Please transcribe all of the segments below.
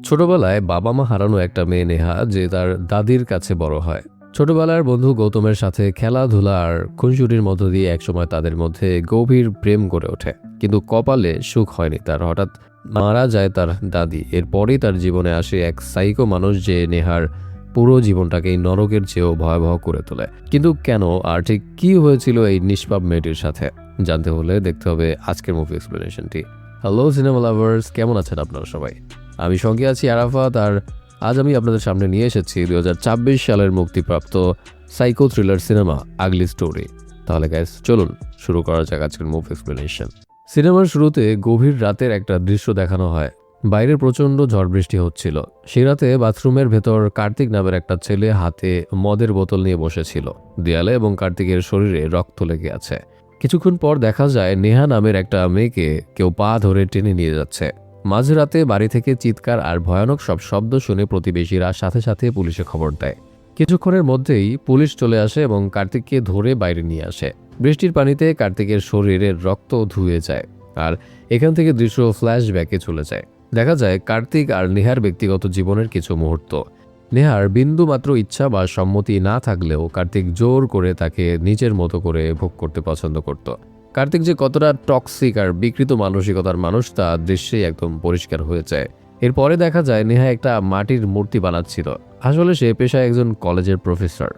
ছোটবেলায় বাবা মা হারানো একটা মেয়ে নেহা যে তার দাদির কাছে বড় হয়। ছোটবেলার বন্ধু গৌতমের সাথে খেলাধুলা আর খুনসুটির মধ্য দিয়ে একসময় তাদের মধ্যে গভীর প্রেম গড়ে ওঠে। কিন্তু কপালে সুখ হয়নি তার। হঠাৎ মারা যায় তার দাদি। এরপরেই তার জীবনে আসে এক সাইকো মানুষ যে নেহার পুরো জীবনটাকেই নরকের চেয়েও ভয়াবহ করে তোলে। কিন্তু কেন, আর ঠিক কি হয়েছিল এই নিষ্পাপ মেয়েটির সাথে, জানতে হলে দেখতে হবে আজকের মুভি এক্সপ্লেনেশনটি। হ্যালো সিনেমা লাভার্স, কেমন আছেন আপনারা সবাই? আমি সঙ্গে আছি আরাফাত, আর আজ আমি আপনাদের সামনে নিয়ে এসেছি 2026 সালের মুক্তিপ্রাপ্ত সাইকো থ্রিলার সিনেমা আগলি স্টোরি। তাহলে গাইস চলুন শুরু করা যাক আজকের মুভি এক্সপ্লেনেশন। সিনেমার শুরুতে গভীর রাতের একটা দৃশ্য দেখানো হয়। বাইরে প্রচণ্ড ঝড় বৃষ্টি হচ্ছিল। সেই রাতে বাথরুমের ভেতর কার্তিক নামের একটা ছেলে হাতে মদের বোতল নিয়ে বসেছিল। দেয়ালে এবং কার্তিকের শরীরে রক্ত লেগে আছে। কিছুক্ষণ পর দেখা যায় নেহা নামের একটা মেয়েকে কেউ পা ধরে টেনে নিয়ে যাচ্ছে। মাঝরাতে বাড়ি থেকে চিৎকার আর ভয়ানক সব শব্দ শুনে প্রতিবেশীরা সাথে সাথে পুলিশে খবর দেয়। কিছুক্ষণের মধ্যেই পুলিশ চলে আসে এবং কার্তিককে ধরে বাইরে নিয়ে আসে। বৃষ্টির পানিতে কার্তিকের শরীরের রক্ত ধুয়ে যায়, আর এখান থেকে দৃশ্য ফ্ল্যাশব্যাকে চলে যায়। দেখা যায় কার্তিক আর নেহার ব্যক্তিগত জীবনের কিছু মুহূর্ত। নেহার বিন্দু মাত্র ইচ্ছা বা সম্মতি না থাকলেও কার্তিক জোর করে তাকে নিজের মতো করে ভোগ করতে পছন্দ করত। কার্তিক যে কতটা টক্সিক আর বিকৃত মানসিকতার মানুষ তা দৃশ্যেই একদম পরিষ্কার হয়ে যায়। এরপরে দেখা যায় নেহা একটা মাটির মূর্তি বানাচ্ছিল। আসলে সে পেশায় একজন কলেজের প্রফেসর।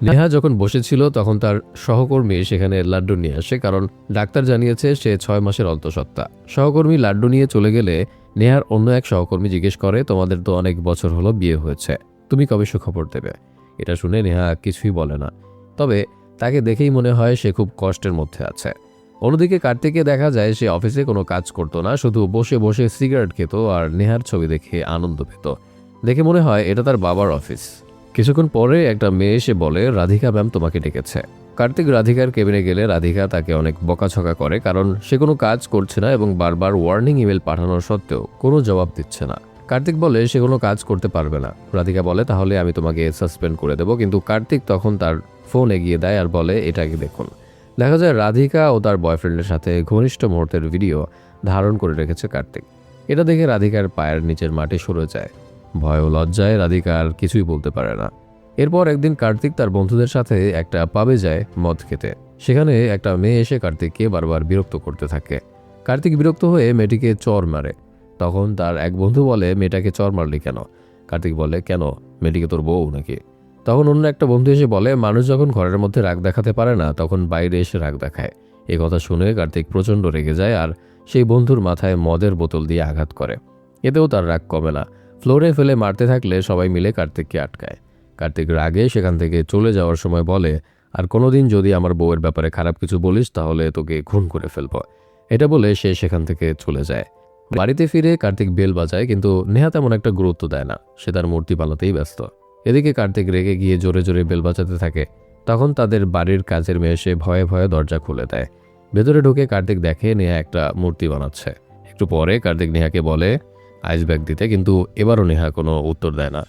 নেহা যখন বসেছিল তখন তার সহকর্মী সেখানে লাড্ডু নিয়ে আসে, কারণ ডাক্তার জানিয়েছে সে 6 মাসের অন্তঃসত্ত্বা। সহকর্মী লাড্ডু নিয়ে চলে গেলে নেহার অন্য এক সহকর্মী জিজ্ঞেস করে, তোমাদের তো অনেক বছর হলো বিয়ে হয়েছে, তুমি কবে সুখবর দেবে? এটা শুনে নেহা কিছুই বলে না, তবে তাকে দেখেই মনে হয় সে খুব কষ্টের মধ্যে আছে। অন্যদিকে কার্তিককে দেখা যায় সে অফিসে কোনো কাজ করতো না, শুধু বসে বসে সিগারেট খেত আর নেহার ছবি দেখে আনন্দ পেত। দেখে মনে হয় এটা তার বাবার অফিস। কিছুক্ষণ পরে একটা মেয়ে এসে বলে, রাধিকা ম্যাম তোমাকে ডেকেছে। কার্তিক রাধিকার কেবিনে গেলে রাধিকা তাকে অনেক বকাঝকা করে, কারণ সে কোনো কাজ করছে না এবং বারবার ওয়ার্নিং ইমেল পাঠানোর সত্ত্বেও কোনো জবাব দিচ্ছে না। কার্তিক বলে সে কোনো কাজ করতে পারবে না। রাধিকা বলে তাহলে আমি তোমাকে সাসপেন্ড করে দেবো, কিন্তু কার্তিক তখন তার ফোন এগিয়ে দেয় আর বলে এটাকে দেখুন। দেখা যায় রাধিকা ও তার বয়ফ্রেন্ডের সাথে ঘনিষ্ঠ মুহূর্তের ভিডিও ধারণ করে রেখেছে কার্তিক। এটা দেখে রাধিকার পায়ের নিচের মাটি সরে যায়। ভয় ও লজ্জায় রাধিকা আর কিছুই বলতে পারে না। এরপর একদিন কার্তিক তার বন্ধুদের সাথে একটা পাবে যায় মদ খেতে। সেখানে একটা মেয়ে এসে কার্তিককে বারবার বিরক্ত করতে থাকে। কার্তিক বিরক্ত হয়ে মেয়েটিকে চর মারে। তখন তার এক বন্ধু বলে, মেয়েটাকে চর মারলি কেন? কার্তিক বলে, কেন, মেয়েটিকে তোর বউ নাকি? তখন অন্য একটা বন্ধু এসে বলে, মানুষ যখন ঘরের মধ্যে রাগ দেখাতে পারে না তখন বাইরে এসে রাগ দেখায়। এই কথা শুনে কার্তিক প্রচণ্ড রেগে যায় আর সেই বন্ধুর মাথায় মদের বোতল দিয়ে আঘাত করে। এতেও তার রাগ কমে না। ফ্লোরে ফেলে মারতে থাকলে সবাই মিলে কার্তিককে আটকায়। কার্তিক রাগে সেখান থেকে চলে যাওয়ার সময় বলে, আর কোনোদিন যদি আমার বউয়ের ব্যাপারে খারাপ কিছু বলিস তাহলে তোকে খুন করে ফেলবো। এটা বলে সে সেখান থেকে চলে যায়। বাড়িতে ফিরে কার্তিক বেল বাজায়, কিন্তু নেহা তেমন একটা গুরুত্ব দেয় না, সে তার মূর্তি বানাতেই ব্যস্ত। এদিকে কার্তিক রেগে গিয়ে জোরে জোরে বেল বাজাতে থাকে। তখন তাদের বাড়ির কাজের মেয়ে এসে ভয়ে ভয়ে দরজা খুলে দেয়। ভেতরে ঢুকে কার্তিক দেখে নেহা একটা মূর্তি বানাচ্ছে। একটু পরে কার্তিক নেহাকে বলে আইস ব্যাগ দিতে, কিন্তু এবারও নেহা কোনো উত্তর দেয় না।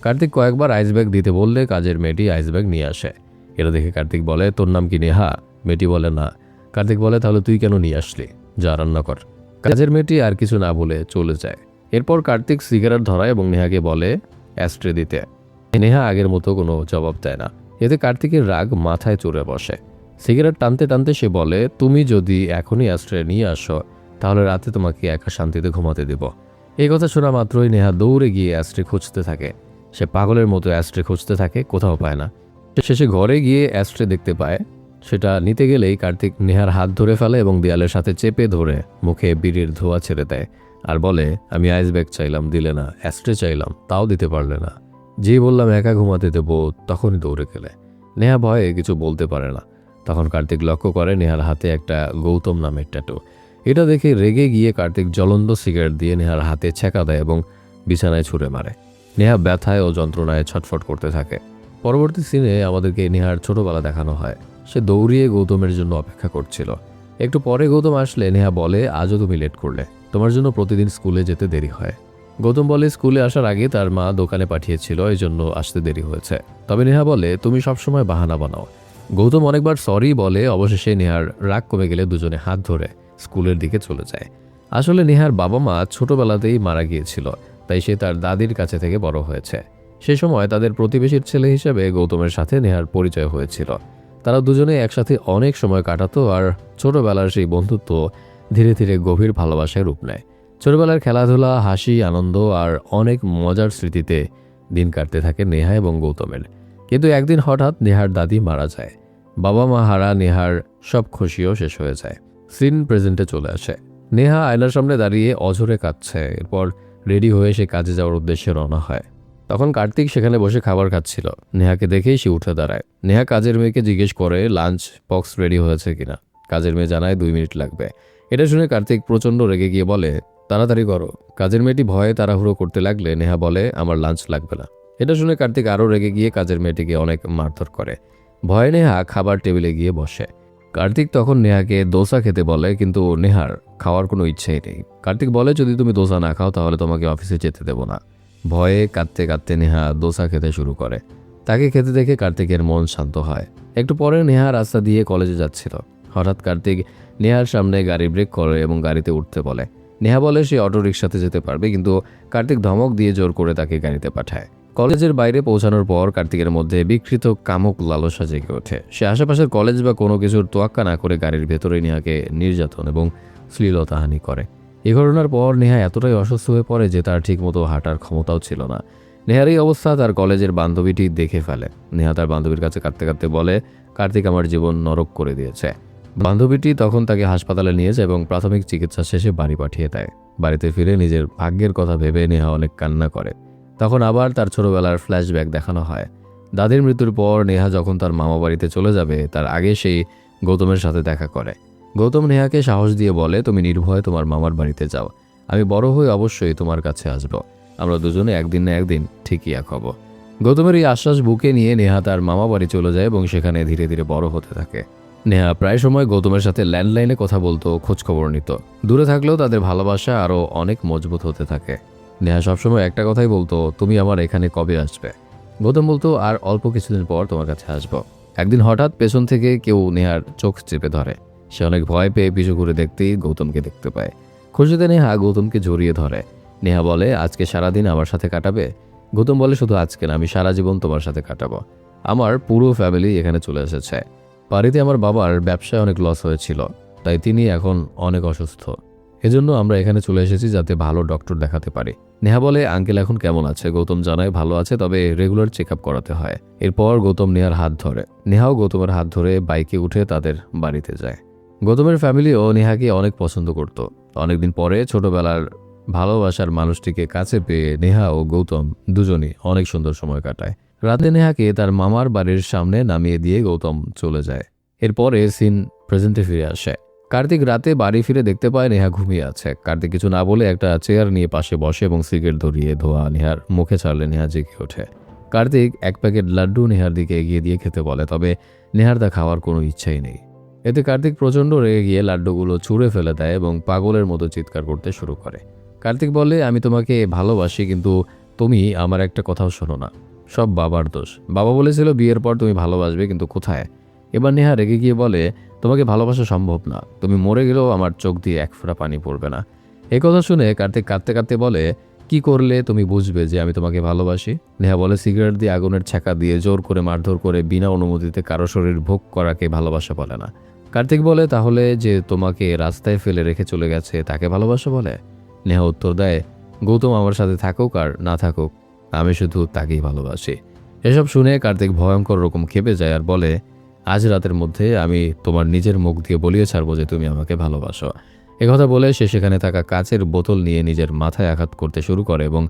কার্তিক কয়েকবার আইস ব্যাগ দিতে বললে কাজের মেয়েটি আইস ব্যাগ নিয়ে আসে। এটা দেখে কার্তিক বলে, তোর নাম কি নেহা? মেয়েটি বলে না। কার্তিক বলে, তাহলে তুই কেন নিয়ে আসলি? যা রান্না কর। কাজের মেয়েটি আর কিছু না বলে চলে যায়। এরপর কার্তিক সিগারেট ধরায় এবং নেহাকে বলে অ্যাস্ট্রে দিতে। নেহা আগের মতো কোনো জবাব দেয় না। এতে কার্তিকের রাগ মাথায় চড়ে বসে। সিগারেট টানতে টানতে সে বলে, তুমি যদি এখনই অ্যাস্ট্রে নিয়ে আসো তাহলে রাতে তোমাকে একা শান্তিতে ঘুমাতে দেব। এই কথা শোনা মাত্রই নেহা দৌড়ে গিয়ে অ্যাস্ট্রে খুঁজতে থাকে। সে পাগলের মতো অ্যাস্ট্রে খুঁজতে থাকে, কোথাও পায় না। শেষে ঘরে গিয়ে অ্যাস্ট্রে দেখতে পায়। সেটা নিতে গেলেই কার্তিক নেহার হাত ধরে ফেলে এবং দেয়ালের সাথে চেপে ধরে মুখে বিড়ির ধোঁয়া ছেড়ে দেয় আর বলে, আমি আইস ব্যাগ চাইলাম দিলে না, অ্যাস্ট্রে চাইলাম তাও দিতে পারলে না। যেই বললাম একা ঘুমাতে দেবো তখনই দৌড়ে গেলে। নেহা ভয়ে কিছু বলতে পারে না। তখন কার্তিক লক্ষ্য করে নেহার হাতে একটা গৌতম নামের ট্যাটু। এটা দেখে রেগে গিয়ে কার্তিক জ্বলন্ত সিগারেট দিয়ে নেহার হাতে ছ্যাঁকা দেয় এবং বিছানায় ছুঁড়ে মারে। নেহা ব্যথায় ও যন্ত্রণায় ছটফট করতে থাকে। পরবর্তী সিনে আমাদেরকে নেহার ছোটবেলা দেখানো হয়। সে দৌড়িয়ে গৌতমের জন্য অপেক্ষা করছিল। একটু পরে গৌতম আসলে নেহা বলে, আজও তুমি লেট করলে, তোমার জন্য প্রতিদিন স্কুলে যেতে দেরি হয়। গৌতম বলে স্কুলে আসার আগে তার মা দোকানে পাঠিয়েছিল, এই জন্য আসতে দেরি হয়েছে। তবে নেহা বলে, তুমি সবসময় বাহানা বানাও। গৌতম অনেকবার সরি বলে। অবশেষে নেহার রাগ কমে গেলে দুজনে হাত ধরে স্কুলের দিকে চলে যায়। আসলে নেহার বাবা মা ছোটবেলাতেই মারা গিয়েছিল, তাই সে তার দাদির কাছে থেকে বড় হয়েছে। সে সময় তাদের প্রতিবেশীর ছেলে হিসেবে গৌতমের সাথে নেহার পরিচয় হয়েছিল। তারা দুজনে একসাথে অনেক সময় কাটাতো আর ছোটবেলার সেই বন্ধুত্ব ধীরে ধীরে গভীর ভালোবাসায় রূপ নেয়। ছোটবেলার খেলাধুলা, হাসি, আনন্দ আর অনেক মজার স্মৃতিতে দিন কাটতে থাকে নেহা এবং গৌতমের। কিন্তু একদিন হঠাৎ নেহার দাদি মারা যায়। বাবা মা হারা নেহার সব খুশিও শেষ হয়ে যায়। সিন প্রেজেন্টে চলে আসে। নেহা আয়নার সামনে দাঁড়িয়ে অঝরে কাঁদছে। এরপর রেডি হয়ে সে কাজে যাওয়ার উদ্দেশ্যে রওনা হয়। তখন কার্তিক সেখানে বসে খাবার খাচ্ছিল। নেহাকে দেখেই সে উঠে দাঁড়ায়। নেহা কাজের মেয়েকে জিজ্ঞেস করে লাঞ্চ বক্স রেডি হয়েছে কিনা। কাজের মেয়ে জানায় 2 মিনিট লাগবে। এটা শুনে কার্তিক প্রচণ্ড রেগে গিয়ে বলে, তাড়াতাড়ি করো। কাজের মেয়েটি ভয়ে তাড়াহুড়ো করতে লাগলে নেহা বলে, আমার লাঞ্চ লাগবে না। এটা শুনে কার্তিক আরও রেগে গিয়ে কাজের মেয়েটিকে অনেক মারধর করে। ভয়ে নেহা খাবার টেবিলে গিয়ে বসে। কার্তিক তখন নেহাকে দোসা খেতে বলে, কিন্তু নেহার খাওয়ার কোনো ইচ্ছেই নেই। কার্তিক বলে, যদি তুমি দোসা না খাও তাহলে তোমাকে অফিসে যেতে দেবো না। ভয়ে কাঁদতে কাঁদতে নেহা দোসা খেতে শুরু করে। তাকে খেতে দেখে কার্তিকের মন শান্ত হয়। একটু পরে নেহা রাস্তা দিয়ে কলেজে যাচ্ছিল। হঠাৎ কার্তিক নেহার সামনে গাড়ি ব্রেক করে এবং গাড়িতে উঠতে বলে। নেহা বলে সে অটো রিকশাতে যেতে পারবে, কিন্তু কার্তিক ধমক দিয়ে জোর করে তাকে গাড়িতে পাঠায়। কলেজের বাইরে পৌঁছানোর পর কার্তিকের মধ্যে বিকৃত কামক লালসা জেগে ওঠে। সে আশেপাশের কলেজ বা কোনো কিছুর তোয়াক্কা না করে গাড়ির ভেতরে নেহাকে নির্যাতন এবং শ্লীলতাহানি করে। এই ঘটনার পর নেহা এতটাই অসুস্থ হয়ে পড়ে যে তার ঠিকমতো হাঁটার ক্ষমতাও ছিল না। নেহার এই অবস্থা তার কলেজের বান্ধবীটি দেখে ফেলে। নেহা তার বান্ধবীর কাছে কাঁদতে কাঁদতে বলে, কার্তিক আমার জীবন নরক করে দিয়েছে। বান্ধবীটি তখন তাকে হাসপাতালে নিয়ে যায় এবং প্রাথমিক চিকিৎসা শেষে বাড়ি পাঠিয়ে দেয়। বাড়িতে ফিরে নিজের ভাগ্যের কথা ভেবে নেহা অনেক কান্না করে। তখন আবার তার ছোটবেলার ফ্ল্যাশব্যাক দেখানো হয়। দাদির মৃত্যুর পর নেহা যখন তার মামা বাড়িতে চলে যাবে তার আগে সেই গৌতমের সাথে দেখা করে। গৌতম নেহাকে সাহস দিয়ে বলে, তুমি নির্ভয়ে তোমার মামার বাড়িতে যাও। আমি বড় হয়ে অবশ্যই তোমার কাছে আসব। আমরা দুজনে একদিন না একদিন ঠিকই এক হব। গৌতমের এই আশ্বাস বুকে নিয়ে নেহা তার মামা বাড়ি চলে যায় এবং সেখানে ধীরে ধীরে বড় হতে থাকে। নেহা প্রায় সময় গৌতমের সাথে ল্যান্ডলাইনে কথা বলতো, খোঁজখবর নিত। দূরে থাকলেও তাদের ভালোবাসা আরও অনেক মজবুত হতে থাকে। নেহা সবসময় একটা কথাই বলতো, তুমি আমার এখানে কবে আসবে। গৌতম বলতো, আর অল্প কিছুদিন পর তোমার কাছে আসবো। একদিন হঠাৎ পেছন থেকে কেউ নেহার চোখ চেপে ধরে। সে অনেক ভয় পেয়ে পিছু ঘুরে দেখতেই গৌতমকে দেখতে পায়। খুশিতে নেহা গৌতমকে জড়িয়ে ধরে। নেহা বলে, আজকে সারাদিন আমার সাথে কাটাবে। গৌতম বলে, শুধু আজকে না, আমি সারা জীবন তোমার সাথে কাটাবো। আমার পুরো ফ্যামিলি এখানে চলে এসেছে। বাড়িতে আমার বাবার ব্যবসায় অনেক লস হয়েছিল, তাই তিনি এখন অনেক অসুস্থ। এজন্য আমরা এখানে চলে এসেছি যাতে ভালো ডক্টর দেখাতে পারি। নেহা বলে, আঙ্কেল এখন কেমন আছে? গৌতম জানায় ভালো আছে, তবে রেগুলার চেক আপ করাতে হয়। এরপর গৌতম নেহার হাত ধরে। নেহাও গৌতমের হাত ধরে বাইকে উঠে তাদের বাড়িতে যায়। গৌতমের ফ্যামিলিও নেহাকে অনেক পছন্দ করত। অনেকদিন পরে ছোটবেলার ভালোবাসার মানুষটিকে কাছে পেয়ে নেহা ও গৌতম দুজনই অনেক সুন্দর সময় কাটায়। রাতে নেহাকে তার মামার বাড়ির সামনে নামিয়ে দিয়ে গৌতম চলে যায়। এরপরে সিন প্রেজেন্টে ফিরে আসে। কার্তিক রাতে বাড়ি ফিরে দেখতে পায় নেহা ঘুমিয়ে আছে। কার্তিক কিছু না বলে একটা চেয়ার নিয়ে পাশে বসে এবং সিগারেট ধরিয়ে ধোয়া নেহার মুখে ছাড়লে নেহা জেগে ওঠে। কার্তিক এক প্যাকেট লাড্ডু নেহার দিকে এগিয়ে দিয়ে খেতে বলে, তবে নেহার তা খাওয়ার কোনো ইচ্ছাই নেই। এতে কার্তিক প্রচণ্ড রেগে গিয়ে লাড্ডুগুলো ছুঁড়ে ফেলে দেয় এবং পাগলের মতো চিৎকার করতে শুরু করে। কার্তিক বলে, আমি তোমাকে ভালোবাসি, কিন্তু তুমি আমার একটা কথাও শোনো না। সব বাবার দোষ। বাবা বলেছিল বিয়ের পর তুমি ভালোবাসবে, কিন্তু কোথায়? এবার নেহা রেগে গিয়ে বলে, তোমাকে ভালোবাসা সম্ভব না। তুমি মরে গেলেও আমার চোখ দিয়ে এক ফোঁটা পানি পড়বে না। এই কথা শুনে কার্তিক কাঁদতে কাঁদতে বলে, কি করলে তুমি বুঝবে যে আমি তোমাকে ভালোবাসি? নেহা বলে, সিগারেট দিয়ে আগুনের ছ্যাঁকা দিয়ে জোর করে মারধর করে বিনা অনুমতিতে কারো শরীর ভোগ করাকে ভালোবাসা বলে না। কার্তিক বলে, তাহলে যে তোমাকে রাস্তায় ফেলে রেখে চলে গেছে তাকে ভালোবাসা বলে? নেহা উত্তর দেয়, গৌতম আমার সাথে থাকুক আর না থাকুক, আমি শুধু তাকেই ভালোবাসি। এসব শুনে কার্তিক ভয়ঙ্কর রকম ক্ষেপে যায় আর বলে, আজ রাতের মধ্যে আমি তোমার নিজের মুখ দিয়ে বলিয়ে ছাড়বো যে তুমি আমাকে ভালোবাসো। একথা বলে সে সেখানে থাকা কাচের বোতল নিয়ে নিজের মাথায় আঘাত করতে শুরু করে এবং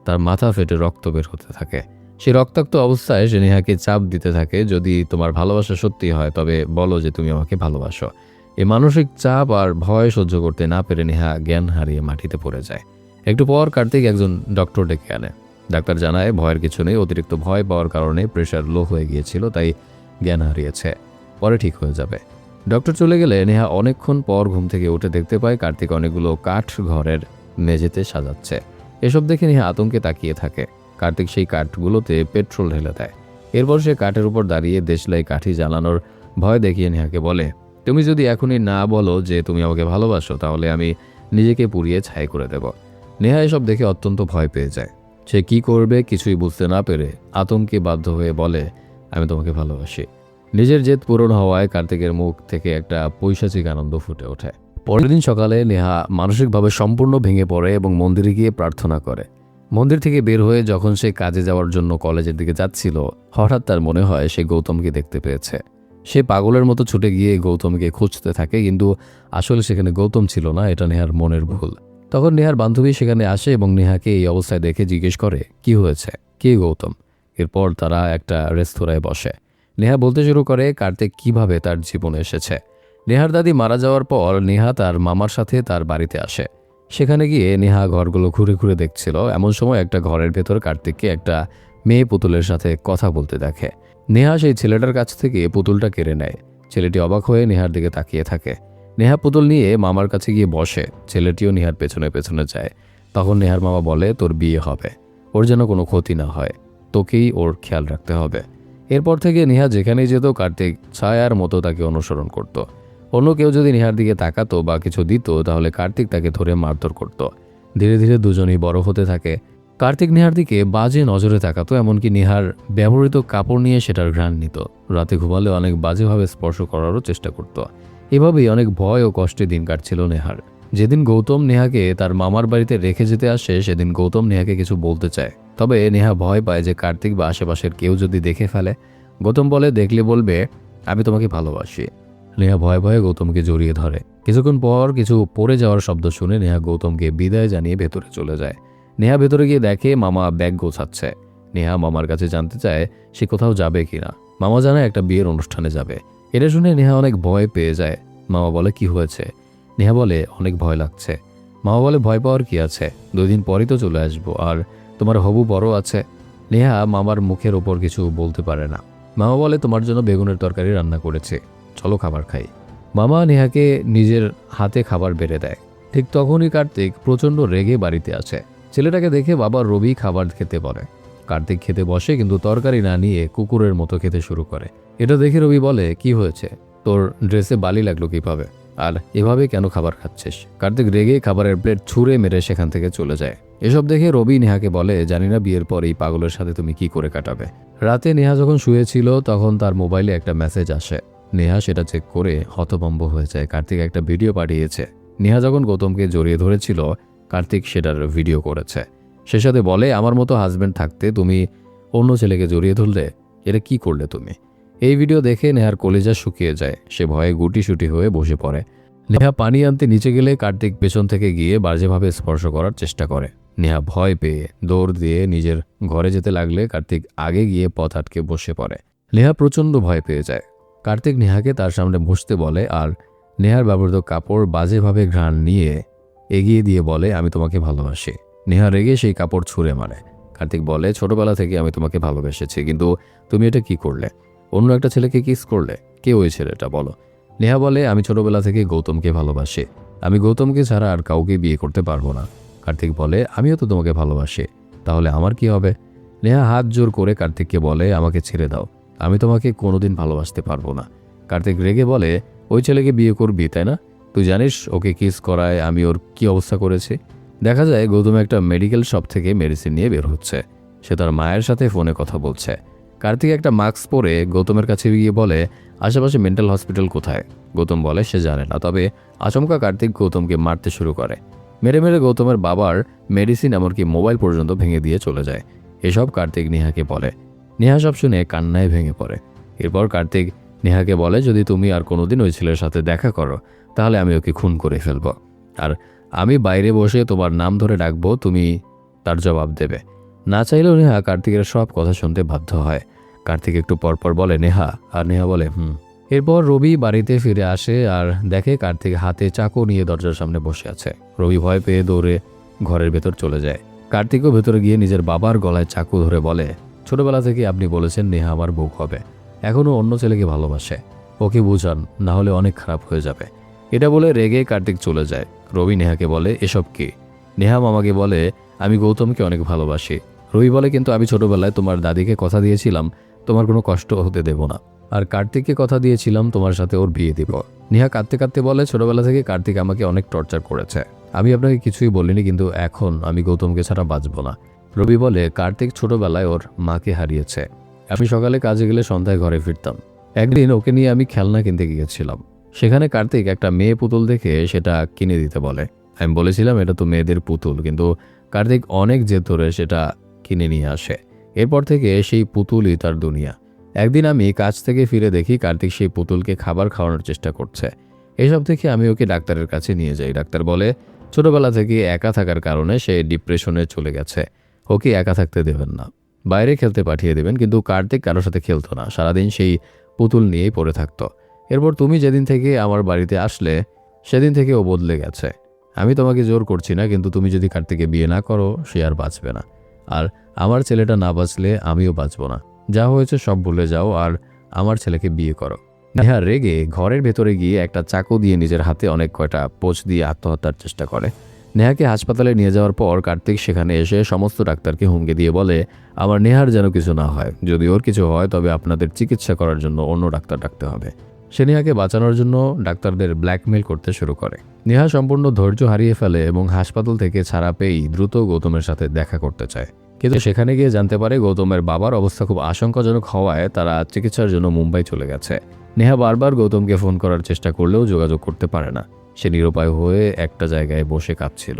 তার মাথা ফেটে রক্ত বের হতে থাকে। সেই রক্তাক্ত অবস্থায় সে নেহাকে চাপ দিতে থাকে, যদি তোমার ভালোবাসা সত্যি হয় তবে বলো যে তুমি আমাকে ভালোবাসো। এই মানসিক চাপ আর ভয় সহ্য করতে না পেরে নেহা জ্ঞান হারিয়ে মাটিতে পড়ে যায়। একটু পর কার্তিক একজন ডক্টর ডেকে আনে। ডাক্তার জানায় ভয়ের কিছু নেই, অতিরিক্ত ভয় পাওয়ার কারণে প্রেশার লো হয়ে গিয়েছিল, তাই জ্ঞান হারিয়েছে, পরে ঠিক হয়ে যাবে। ডক্টর চলে গেলে নেহা অনেকক্ষণ পর ঘুম থেকে উঠে দেখতে পায় কার্তিক অনেকগুলো কাঠ ঘরের মেঝেতে সাজাচ্ছে। এসব দেখে নেহা আতঙ্কে তাকিয়ে থাকে। কার্তিক সেই কাঠগুলোতে পেট্রোল ঢেলে দেয়। এরপর সে কাঠের উপর দাঁড়িয়ে দেশলাই কাঠি জ্বালানোর ভয় দেখিয়ে নেহাকে বলে, তুমি যদি এখনই না বলো যে তুমি আমাকে ভালোবাসো তাহলে আমি নিজেকে পুড়িয়ে ছাই করে দেব। নেহা এসব দেখে অত্যন্ত ভয় পেয়ে যায়। সে কি করবে কিছুই বুঝতে না পেরে আতঙ্কে বাধ্য হয়ে বলে, আমি তোমাকে ভালোবাসি। নিজের জেদ পূরণ হওয়ায় কার্তিকের মুখ থেকে একটা পৈশাচিক আনন্দ ফুটে ওঠে। পরের দিন সকালে নেহা মানসিকভাবে সম্পূর্ণ ভেঙে পড়ে এবং মন্দিরে গিয়ে প্রার্থনা করে। মন্দির থেকে বের হয়ে যখন সে কাজে যাওয়ার জন্য কলেজের দিকে যাচ্ছিল, হঠাৎ তার মনে হয় সে গৌতমকে দেখতে পেয়েছে। সে পাগলের মতো ছুটে গিয়ে গৌতমকে খুঁজতে থাকে, কিন্তু আসলে সেখানে গৌতম ছিল না, এটা নেহার মনের ভুল। তখন নেহার বান্ধবী সেখানে আসে এবং নেহাকে এই অবস্থায় দেখে জিজ্ঞেস করে, কি হয়েছে, কে গৌতম? এরপর তারা একটা রেস্তোরাঁয় বসে। নেহা বলতে শুরু করে কার্তিক কিভাবে তার জীবনে এসেছে। নেহার দাদি মারা যাওয়ার পর নেহা তার মামার সাথে তার বাড়িতে আসে। সেখানে গিয়ে নেহা ঘরগুলো ঘুরে ঘুরে দেখছিল। এমন সময় একটা ঘরের ভেতর কার্তিককে একটা মেয়ে পুতুলের সাথে কথা বলতে দেখে। নেহা সেই ছেলেটার কাছ থেকে পুতুলটা কেড়ে নেয়। ছেলেটি অবাক হয়ে নেহার দিকে তাকিয়ে থাকে। নেহা পুতুল নিয়ে মামার কাছে গিয়ে বসে। ছেলেটিও নেহার পেছনে পেছনে যায়। তখন নেহার মামা বলে, তোর বিয়ে হবে, ওর যেন কোনো ক্ষতি না হয়, তোকেই ওর খেয়াল রাখতে হবে। এরপর থেকে নেহা যেখানেই যেত কার্তিক ছায়ার মতো তাকে অনুসরণ করত। অন্য কেউ যদি নেহার দিকে তাকাতো বা কিছু দিত তাহলে কার্তিক তাকে ধরে মারধর করত। ধীরে ধীরে দুজনেই বড় হতে থাকে। কার্তিক নেহার দিকে বাজে নজরে তাকাতো, এমনকি নেহার ব্যবহৃত কাপড় নিয়ে সেটার ঘ্রাণ নিত। রাতে ঘুমালে অনেক বাজেভাবে স্পর্শ করারও চেষ্টা করত। এভাবেই অনেক ভয় ও কষ্টে দিন কাটছিল নেহার। যেদিন গৌতম নেহাকে তার মামার বাড়িতে রেখে যেতে আসে সেদিন গৌতম নেহাকে কিছু বলতে চায়, তবে নেহা ভয় পায় যে কার্তিক বা আশেপাশের কেউ যদি দেখে ফেলে। গৌতম বলে, দেখলে বলবে আমি তোমাকে ভালোবাসি। নেহা ভয়ে ভয়ে গৌতমকে জড়িয়ে ধরে। কিছুক্ষণ পর কিছু পড়ে যাওয়ার শব্দ শুনে নেহা গৌতমকে বিদায় জানিয়ে ভেতরে চলে যায়। নেহা ভেতরে গিয়ে দেখে মামা ব্যাগ গোছাচ্ছে। নেহা মামার কাছে জানতে চায় সে কোথাও যাবে কিনা। মামা জানায় একটা বিয়ের অনুষ্ঠানে যাবে। এটা শুনে নেহা অনেক ভয় পেয়ে যায়। মামা বলে, কি হয়েছে? নেহা বলে, অনেক ভয় লাগছে। মামা বলে, ভয় পাওয়ার কি আছে, 2 দিন পরই তো চলে আসবো, আর তোমার হবু বড় আছে। নেহা মামার মুখের ওপর কিছু বলতে পারে না। মামা বলে, তোমার জন্য বেগুনের তরকারি রান্না করেছে, চলো খাবার খাই। মামা নেহাকে নিজের হাতে খাবার বেড়ে দেয়। ঠিক তখনই কার্তিক প্রচণ্ড রেগে বাড়িতে আসে। ছেলেটাকে দেখে বাবা রবি খাবার খেতে বলে। কার্তিক খেতে বসে, কিন্তু তরকারি না নিয়ে কুকুরের মতো খেতে শুরু করে। এটা দেখে রবি বলে, কি হয়েছে, তোর ড্রেসে বালি লাগলো কিভাবে, আর এভাবে কেন খাবার খাচ্ছিস? কার্তিক রেগে খাবারের প্লেট ছুঁড়ে মেরে সেখান থেকে চলে যায়। এসব দেখে রবি নেহাকে বলে, জানি না বিয়ের পর এই পাগলের সাথে তুমি কি করে কাটাবে। রাতে নেহা যখন শুয়েছিল তখন তার মোবাইলে একটা মেসেজ আসে। নেহা সেটা চেক করে হতভম্ব হয়ে যায়। কার্তিক একটা ভিডিও পাঠিয়েছে। নেহা যখন গৌতমকে জড়িয়ে ধরেছিল কার্তিক সেটার ভিডিও করেছে। সে সাথে বলে, আমার মতো হাজব্যান্ড থাকতে তুমি অন্য ছেলেকে জড়িয়ে ধরলে, এটা কি করলে তুমি? এই ভিডিও দেখে নেহার কলিজা শুকিয়ে যায়। সে ভয়ে গুটিসুটি হয়ে বসে পড়ে। নেহা পানি আনতে নিচে গেলে কার্তিক পেছন থেকে গিয়ে বাজেভাবে স্পর্শ করার চেষ্টা করে। নেহা ভয় পেয়ে দৌড় দিয়ে নিজের ঘরে যেতে লাগলে কার্তিক আগে গিয়ে পথ আটকে বসে পড়ে। নেহা প্রচণ্ড ভয় পেয়ে যায়। কার্তিক নেহাকে তার সামনে বসতে বলে আর নেহার ব্যবহৃত কাপড় বাজেভাবে ঘ্রাণ নিয়ে এগিয়ে দিয়ে বলে, আমি তোমাকে ভালোবাসি। নেহা রেগে সেই কাপড় ছুঁড়ে মারে। কার্তিক বলে, ছোটবেলা থেকে আমি তোমাকে ভালোবেসেছি, কিন্তু তুমি এটা কি করলে? অন্য একটা ছেলেকে কিস করলে, কে ওই ছেলেটা বলো? নেহা বলে, আমি ছোটবেলা থেকে গৌতমকে ভালোবাসি, আমি গৌতমকে ছাড়া আর কাউকে বিয়ে করতে পারবো না। কার্তিক বলে, আমিও তো তোমাকে ভালোবাসি, তাহলে আমার কি হবে? নেহা হাত জোর করে কার্তিককে বলে, আমাকে ছেড়ে দাও, আমি তোমাকে কোনোদিন ভালোবাসতে পারবো না। কার্তিক রেগে বলে, ওই ছেলেকে বিয়ে করবি তাই না? তুই জানিস ওকে কিস করায় আমি ওর কি অবস্থা করেছি? দেখা যায় গৌতম একটা মেডিকেল শপ থেকে মেডিসিন নিয়ে বের হচ্ছে। সে তার মায়ের সাথে ফোনে কথা বলছে। কার্তিক একটা মাস্ক পরে গৌতমের কাছে গিয়ে বলে, আশেপাশে মেন্টাল হসপিটাল কোথায়? গৌতম বলে সে জানে না। তবে আচমকা কার্তিক গৌতমকে মারতে শুরু করে। মেরে মেরে গৌতমের বাবার মেডিসিন এমনকি মোবাইল পর্যন্ত ভেঙে দিয়ে চলে যায়। এসব কার্তিক নেহাকে বলে। নেহা সব শুনে কান্নায় ভেঙে পড়ে। এরপর কার্তিক নেহাকে বলে, যদি তুমি আর কোনোদিন ওই ছেলের সাথে দেখা করো তাহলে আমি ওকে খুন করে ফেলবো, আর আমি বাইরে বসে তোমার নাম ধরে ডাকবো, তুমি তার জবাব দেবে। না চাইলেও নেহা কার্তিকের সব কথা শুনতে বাধ্য হয়। কার্তিক একটু পরপর বলে নেহা, আর নেহা বলে হুম। এরপর রবি বাড়িতে ফিরে আসে আর দেখে কার্তিক হাতে চাকু নিয়ে দরজার সামনে বসে আছে। রবি ভয় পেয়ে দৌড়ে ঘরের ভেতর চলে যায়। কার্তিকও ভেতরে গিয়ে নিজের বাবার গলায় চাকু ধরে বলে, ছোটবেলা থেকে আপনি বলেছেন নেহা আমার বউ হবে, এখনও অন্য ছেলেকে ভালোবাসে, ওকে বুঝান, না হলে অনেক খারাপ হয়ে যাবে। এটা বলে রেগে কার্তিক চলে যায়। রবি নেহাকে বলে, এসব কি? নেহা মামাকে বলে, আমি গৌতমকে অনেক ভালোবাসি। রবি বলে, কিন্তু আমি ছোটবেলায় তোমার দাদিকে কথা দিয়েছিলাম তোমার কোনো কষ্ট হতে দেব না, আর কার্তিককে কথা দিয়েছিলাম তোমার সাথে ওর বিয়ে দিব। নেহা কাঁদতে কাঁদতে বলে, ছোটবেলা থেকে কার্তিক আমাকে অনেক টর্চার করেছে, আমি আপনাকে কিছুই বলিনি, কিন্তু এখন আমি গৌতমকে ছাড়া বাঁচব না। রবি বলে, কার্তিক ছোটবেলায় ওর মাকে হারিয়েছে। আমি সকালে কাজে গেলে সন্ধ্যায় ঘরে ফিরতাম। একদিন ওকে নিয়ে আমি খেলনা কিনতে গিয়েছিলাম। সেখানে কার্তিক একটা মেয়ে পুতুল দেখে সেটা কিনে দিতে বলে। আমি বলেছিলাম এটা তো মেয়েদের পুতুল, কিন্তু কার্তিক অনেক জেদ ধরে সেটা কিনে নিয়ে আসে। এরপর থেকে সেই পুতুলই তার দুনিয়া। একদিন আমি কাজ থেকে ফিরে দেখি কার্তিক সেই পুতুলকে খাবার খাওয়ানোর চেষ্টা করছে। এসব দেখে আমি ওকে ডাক্তারের কাছে নিয়ে যাই। ডাক্তার বলে ছোটবেলা থেকে একা থাকার কারণে সে ডিপ্রেশনে চলে গেছে, ওকে একা থাকতে দেবেন না, বাইরে খেলতে পাঠিয়ে দেবেন। কিন্তু কার্তিক কারোর সাথে খেলতো না, সারাদিন সেই পুতুল নিয়েই পড়ে থাকতো। এরপর তুমি যেদিন থেকে আমার বাড়িতে আসলে সেদিন থেকে ও বদলে গেছে। আমি তোমাকে জোর করছি না, কিন্তু তুমি যদি কার্তিকে বিয়ে না করো সে আর বাঁচবে না, আর আমার ছেলেটা না বাঁচলে আমিও বাঁচব না। যা হয়েছে সব ভুলে যাও আর আমার ছেলেকে বিয়ে করো। নেহা রেগে ঘরের ভেতরে গিয়ে একটা চাকু দিয়ে নিজের হাতে অনেক কয়টা পোঁচ দিয়ে আত্মহত্যার চেষ্টা করে। নেহাকে হাসপাতালে নিয়ে যাওয়ার পর কার্তিক সেখানে এসে সমস্ত ডাক্তারকে হুমকি দিয়ে বলে, আমার নেহার যেন কিছু না হয়, যদি ওর কিছু হয় তবে আপনাদের চিকিৎসা করার জন্য অন্য ডাক্তার ডাকতে হবে। সে নেহাকে বাঁচানোর জন্য ডাক্তারদের ব্ল্যাকমেল করতে শুরু করে। নেহা সম্পূর্ণ ধৈর্য হারিয়ে ফেলে এবং হাসপাতাল থেকে ছাড়া পেয়েই দ্রুত গৌতমের সাথে দেখা করতে চায়। কিন্তু সেখানে গিয়ে জানতে পারে গৌতমের বাবার অবস্থা খুব আশঙ্কাজনক হওয়ায় তারা চিকিৎসার জন্য মুম্বাই চলে গেছে। নেহা বারবার গৌতমকে ফোন করার চেষ্টা করলেও যোগাযোগ করতে পারে না। সে নিরুপায় হয়ে একটা জায়গায় বসে কাঁদছিল।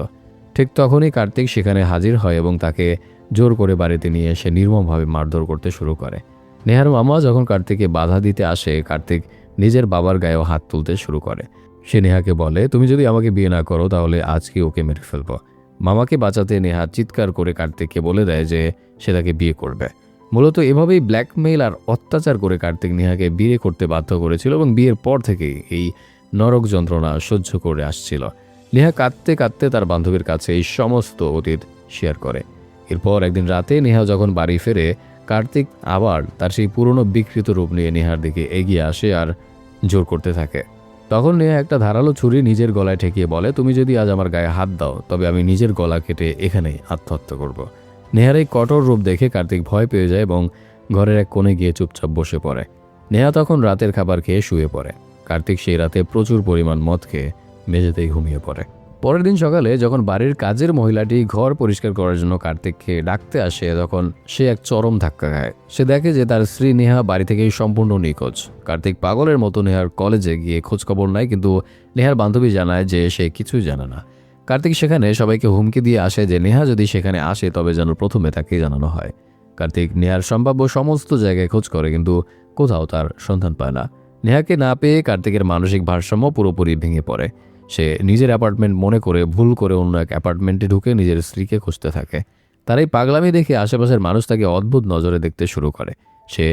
ঠিক তখনই কার্তিক সেখানে হাজির হয় এবং তাকে জোর করে বাড়িতে নিয়ে এসে নির্মমভাবে মারধর করতে শুরু করে। নেহার মামা যখন কার্তিককে বাধা দিতে আসে, কার্তিক নিজের বাবার গায়েও হাত তুলতে শুরু করে। সে নেহাকে বলে, তুমি যদি আমাকে বিয়ে না করো তাহলে আজকে ওকে মেরে ফেলবো। মামাকে বাঁচাতে নেহা চিৎকার করে কার্তিককে বলে দেয় যে সে তাকে বিয়ে করবে। মূলত এভাবেই ব্ল্যাকমেইল আর অত্যাচার করে কার্তিক নেহাকে বিয়ে করতে বাধ্য করেছিল এবং বিয়ের পর থেকেই এই নরক যন্ত্রণা সহ্য করে আসছিল। নেহা কাঁদতে কাঁদতে তার বান্ধবীর কাছে এই সমস্ত অতীত শেয়ার করে। এরপর একদিন রাতে নেহা যখন বাড়ি ফেরে, কার্তিক আবার তার সেই পুরনো বিকৃত রূপ নিয়ে নেহার দিকে এগিয়ে আসে আর জোর করতে থাকে। তখন নেহা একটা ধারালো ছুরি নিজের গলায় ঠেকিয়ে বলে, তুমি যদি আজ আমার গায়ে হাত দাও তবে আমি নিজের গলা কেটে এখানেই আত্মহত্যা করব। নেহার এই কঠোর রূপ দেখে কার্তিক ভয় পেয়ে যায় এবং ঘরের এক কোণে গিয়ে চুপচাপ বসে পড়ে। নেহা তখন রাতের খাবার খেয়ে শুয়ে পড়ে। কার্তিক সেই রাতে প্রচুর পরিমাণ মদ খেয়ে মেঝেতেই ঘুমিয়ে পড়ে। পরের দিন সকালে যখন বাড়ির কাজের মহিলাটি ঘর পরিষ্কার করার জন্য কার্তিককে ডাকতে আসে, তখন সে এক চরম ধাক্কা খায়। সে দেখে যে তার স্ত্রী নেহা বাড়ি থেকেই সম্পূর্ণ নিখোঁজ। কার্তিক পাগলের মতো নেহার কলেজে গিয়ে খোঁজখবর নেয়, কিন্তু নেহার বান্ধবী জানায় যে সে কিছুই জানে না। কার্তিক সেখানে সবাইকে হুমকি দিয়ে আসে যে নেহা যদি সেখানে আসে তবে যেন প্রথমে তাকে জানানো হয়। কার্তিক নেহার সম্ভাব্য সমস্ত জায়গায় খোঁজ করে, কিন্তু কোথাও তার সন্ধান পায় না। নেহাকে না পেয়ে কার্তিকের মানসিক ভারসাম্য পুরোপুরি ভেঙে পড়ে। সে নিজের অ্যাপার্টমেন্ট মনে করে ভুল করে অন্য এক অ্যাপার্টমেন্টে ঢুকে নিজের স্ত্রীকে খুঁজতে থাকে। তার এই পাগলামি দেখে আশেপাশের মানুষ তাকে অদ্ভুত নজরে দেখতে শুরু করে। সে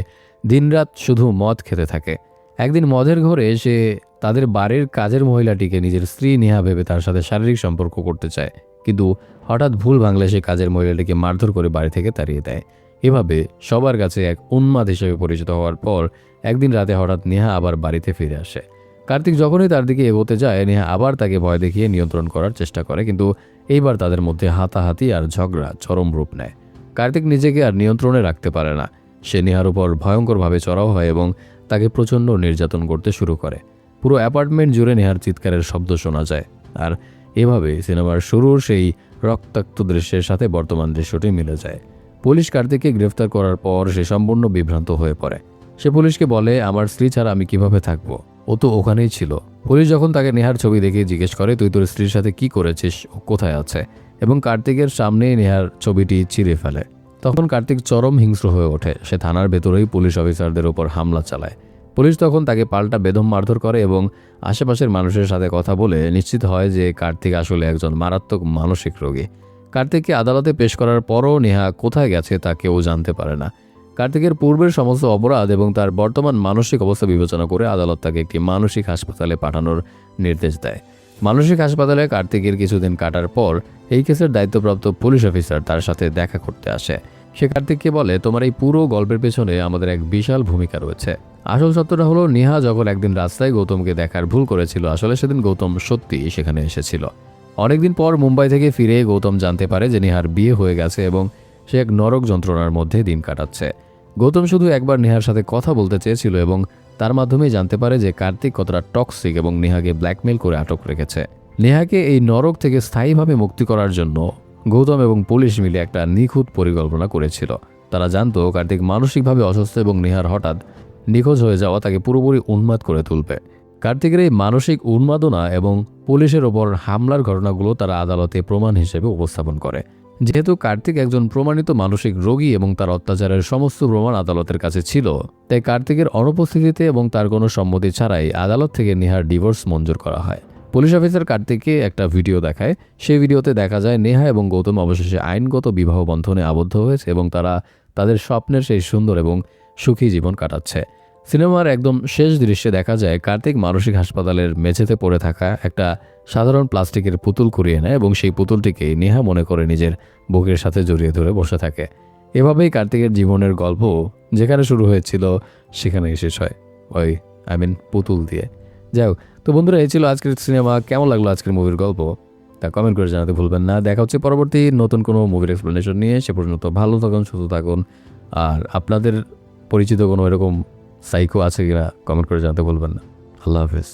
দিনরাত শুধু মদ খেতে থাকে। একদিন মদের ঘরে সে তাদের বাড়ির কাজের মহিলাটিকে নিজের স্ত্রী নেহা ভেবে তার সাথে শারীরিক সম্পর্ক করতে চায়, কিন্তু হঠাৎ ভুল ভাঙলে সে কাজের মহিলাটিকে মারধর করে বাড়ি থেকে তাড়িয়ে দেয়। এভাবে সবার কাছে এক উন্মাদ হিসেবে পরিচিত হওয়ার পর একদিন রাতে হঠাৎ নেহা আবার বাড়িতে ফিরে আসে। কার্তিক যখনই তার দিকে এগোতে যায়, নেহা আবার তাকে ভয় দেখিয়ে নিয়ন্ত্রণ করার চেষ্টা করে, কিন্তু এইবার তাদের মধ্যে হাতাহাতি আর ঝগড়া চরম রূপ নেয়। কার্তিক নিজেকে আর নিয়ন্ত্রণে রাখতে পারে না। সে নেহার উপর ভয়ঙ্করভাবে চড়াও হয় এবং তাকে প্রচণ্ড নির্যাতন করতে শুরু করে। পুরো অ্যাপার্টমেন্ট জুড়ে নেহার চিৎকারের শব্দ শোনা যায়। আর এভাবে সিনেমার শুরুর সেই রক্তাক্ত দৃশ্যের সাথে বর্তমান দৃশ্যটি মিলে যায়। পুলিশ কার্তিককে গ্রেফতার করার পর সে সম্পূর্ণ বিভ্রান্ত হয়ে পড়ে। সে পুলিশকে বলে, আমার স্ত্রী ছাড়া আমি কিভাবে থাকবো, ও তো ওখানেই ছিল। পুলিশ যখন তাকে নেহার ছবি দেখে জিজ্ঞেস করে, তুই তোর স্ত্রীর সাথে কি করেছিস, ও কোথায় আছে, এবং কার্তিকের সামনেই নেহার ছবিটি ছিঁড়ে ফেলে, তখন কার্তিক চরম হিংস্র হয়ে ওঠে। সে থানার ভেতরেই পুলিশ অফিসারদের উপর হামলা চালায়। পুলিশ তখন তাকে পাল্টা বেদম মারধর করে এবং আশেপাশের মানুষের সাথে কথা বলে নিশ্চিত হয় যে কার্তিক আসলে একজন মারাত্মক মানসিক রোগী। কার্তিককে আদালতে পেশ করার পরও নেহা কোথায় গেছে তা কেউ জানতে পারে না। কার্তিকের পূর্বের সমস্ত অপরাধ এবং তার বর্তমান মানসিক অবস্থা বিবেচনা করে আদালত তাকে একটি মানসিক হাসপাতালে পাঠানোর নির্দেশ দেয়। মানসিক হাসপাতালে কার্তিকের কিছুদিন কাটার পর এই কেসের দায়িত্বপ্রাপ্ত পুলিশ অফিসার তার সাথে দেখা করতে আসে। সে কার্তিককে বলে, তোমার এই পুরো গল্পের পেছনে আমাদের এক বিশাল ভূমিকা রয়েছে। আসল সত্যটা হলো, নেহা যখন একদিন রাস্তায় গৌতমকে দেখার ভুল করেছিল, আসলে সেদিন গৌতম সত্যি সেখানে এসেছিল। অনেকদিন পর মুম্বাই থেকে ফিরে গৌতম জানতে পারে যে নেহার বিয়ে হয়ে গেছে এবং সে এক নরক যন্ত্রণার মধ্যে দিন কাটাচ্ছে। গৌতম শুধু একবার নেহার সাথে কথা বলতে চেয়েছিল এবং তার মাধ্যমেই জানতে পারে যে কার্তিক কতটা টক্সিক এবং নেহাকে ব্ল্যাকমেল করে আটক রেখেছে। নেহাকে এই নরক থেকে স্থায়ীভাবে মুক্তি করার জন্য গৌতম এবং পুলিশ মিলে একটা নিখুঁত পরিকল্পনা করেছিল। তারা জানতো কার্তিক মানসিকভাবে অসুস্থ এবং নেহার হঠাৎ নিখোঁজ হয়ে যাওয়া তাকে পুরোপুরি উন্মাদ করে তুলবে। কার্তিকের এই মানসিক উন্মাদনা এবং পুলিশের ওপর হামলার ঘটনাগুলো তারা আদালতে প্রমাণ হিসেবে উপস্থাপন করে। যেহেতু কার্তিক একজন প্রমাণিত মানসিক রোগী এবং তার অত্যাচারের সমস্ত প্রমাণ আদালতের কাছে ছিল, তাই কার্তিকের অনুপস্থিতিতে এবং তার কোনো সম্মতি ছাড়াই আদালত থেকে নেহার ডিভোর্স মঞ্জুর করা হয়। পুলিশ অফিসার কার্তিককে একটা ভিডিও দেখায়। সেই ভিডিওতে দেখা যায় নেহা এবং গৌতম অবশেষে আইনগত বিবাহ বন্ধনে আবদ্ধ হয়েছে এবং তারা তাদের স্বপ্নের সেই সুন্দর এবং সুখী জীবন কাটাচ্ছে। সিনেমার একদম শেষ দৃশ্যে দেখা যায় কার্তিক মানসিক হাসপাতালের মেঝেতে পড়ে থাকা একটা সাধারণ প্লাস্টিকের পুতুল কুড়িয়ে নেয় এবং সেই পুতুলটিকে নেহা মনে করে নিজের বুকের সাথে জড়িয়ে ধরে বসে থাকে। এভাবেই কার্তিকের জীবনের গল্প যেখানে শুরু হয়েছিল সেখানেই শেষ হয়, পুতুল দিয়ে। যাই হোক, তো বন্ধুরা, এই ছিল আজকের সিনেমা। কেমন লাগলো আজকের মুভির গল্প তা কমেন্ট করে জানাতে ভুলবেন না। দেখা হচ্ছে পরবর্তী নতুন কোনো মুভির এক্সপ্লেনেশন নিয়ে। সে পর্যন্ত ভালো থাকুন, সুস্থ থাকুন। আর আপনাদের পরিচিত কোনো এরকম সাইকো আছে কিনা কমেন্ট করে জানাতে ভুলবেন না। আল্লাহ হাফেজ।